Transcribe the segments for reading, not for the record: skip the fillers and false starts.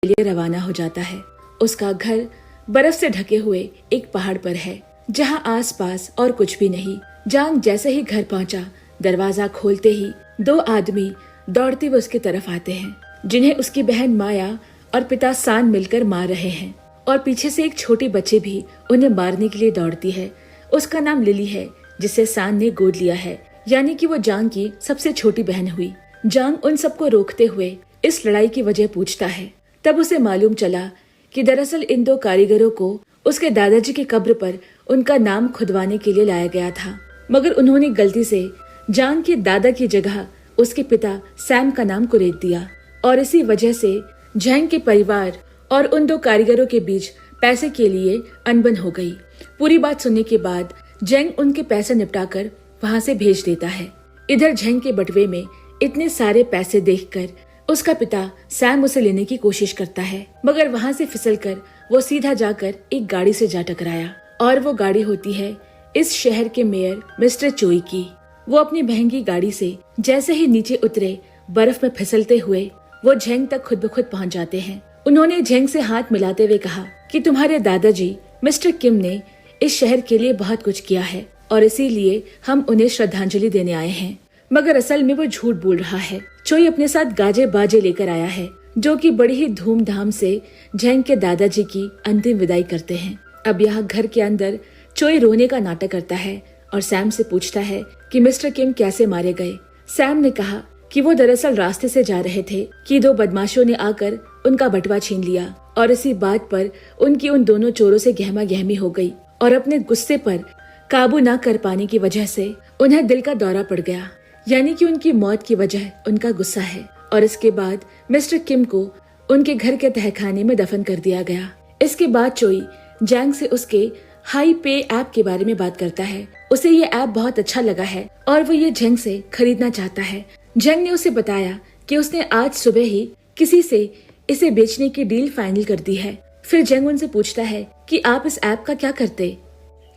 के लिए रवाना हो जाता है। उसका घर बर्फ से ढके हुए एक पहाड़ पर है, जहाँ आसपास और कुछ भी नहीं। जांग जैसे ही घर पहुंचा, दरवाजा खोलते ही दो आदमी दौड़ते हुए उसकी तरफ आते हैं, जिन्हें उसकी बहन माया और पिता सान मिलकर मार रहे हैं। और पीछे से एक छोटी बच्ची भी उन्हें मारने के लिए दौड़ती है। उसका नाम लिली है, जिसे सान ने गोद लिया है, यानी कि वो जांग की सबसे छोटी बहन हुई। जांग उन सबको रोकते हुए इस लड़ाई की वजह पूछता है। तब उसे मालूम चला कि दरअसल इन दो कारीगरों को उसके दादाजी की कब्र पर उनका नाम खुदवाने के लिए लाया गया था, मगर उन्होंने गलती से जांग के दादा की जगह उसके पिता सैम का नाम कुरेद दिया। और इसी वजह से जैंग के परिवार और उन दो कारीगरों के बीच पैसे के लिए अनबन हो गई। पूरी बात सुनने के बाद जैंग उनके पैसे निपटाकर वहां से भेज देता है। इधर जैंग के बटवे में इतने सारे पैसे देखकर उसका पिता सैम उसे लेने की कोशिश करता है, मगर वहां से फिसलकर वो सीधा जाकर एक गाड़ी से जा टकराया। और वो गाड़ी होती है इस शहर के मेयर मिस्टर चोई की। वो अपनी महंगी गाड़ी से जैसे ही नीचे उतरे, बर्फ में फिसलते हुए वो झेंग तक खुद ब खुद पहुंच जाते हैं। उन्होंने झेंग से हाथ मिलाते हुए कहा कि तुम्हारे दादाजी मिस्टर किम ने इस शहर के लिए बहुत कुछ किया है और इसीलिए हम उन्हें श्रद्धांजलि देने आए हैं। मगर असल में वो झूठ बोल रहा है। चोई अपने साथ गाजे बाजे लेकर आया है, जो कि बड़ी ही धूमधाम से झेंग के दादाजी की अंतिम विदाई करते हैं। अब यहाँ घर के अंदर चोई रोने का नाटक करता है और सैम से पूछता है कि मिस्टर किम कैसे मारे गए। सैम ने कहा कि वो दरअसल रास्ते से जा रहे थे कि दो बदमाशों ने आकर उनका बटवा छीन लिया और इसी बात पर उनकी उन दोनों चोरों से गहमा गहमी हो गई और अपने गुस्से पर काबू न कर पाने की वजह से उन्हें दिल का दौरा पड़ गया, यानी कि उनकी मौत की वजह उनका गुस्सा है। और इसके बाद मिस्टर किम को उनके घर के तहखाने में दफन कर दिया गया। इसके बाद चोई जैंग से उसके हाई पे ऐप के बारे में बात करता है। उसे ये ऐप बहुत अच्छा लगा है और वो ये झेंग से खरीदना चाहता है। झेंग ने उसे बताया कि उसने आज सुबह ही किसी से इसे बेचने की डील फाइनल कर दी है। फिर झेंग उनसे पूछता है कि आप इस ऐप का क्या करते,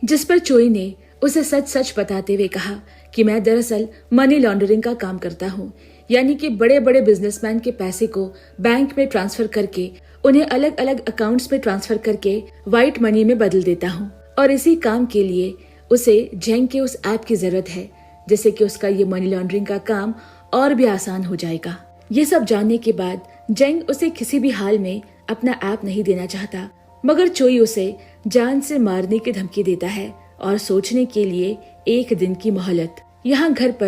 जिस पर चोई ने उसे सच सच बताते हुए कहा कि मैं दरअसल मनी लॉन्ड्रिंग का काम करता हूँ, यानी कि बड़े बड़े बिजनेसमैन के पैसे को बैंक में ट्रांसफर करके उन्हें अलग अलग अकाउंट्स में ट्रांसफर करके व्हाइट मनी में बदल देता हूँ। और इसी काम के लिए उसे झेंग के उस ऐप की जरूरत है, जिससे कि उसका ये मनी लॉन्ड्रिंग का काम और भी आसान हो जाएगा। ये सब जानने के बाद झेंग उसे किसी भी हाल में अपना ऐप नहीं देना चाहता, मगर चोई उसे जान से मारने की धमकी देता है और सोचने के लिए एक दिन की मोहलत। यहाँ घर पर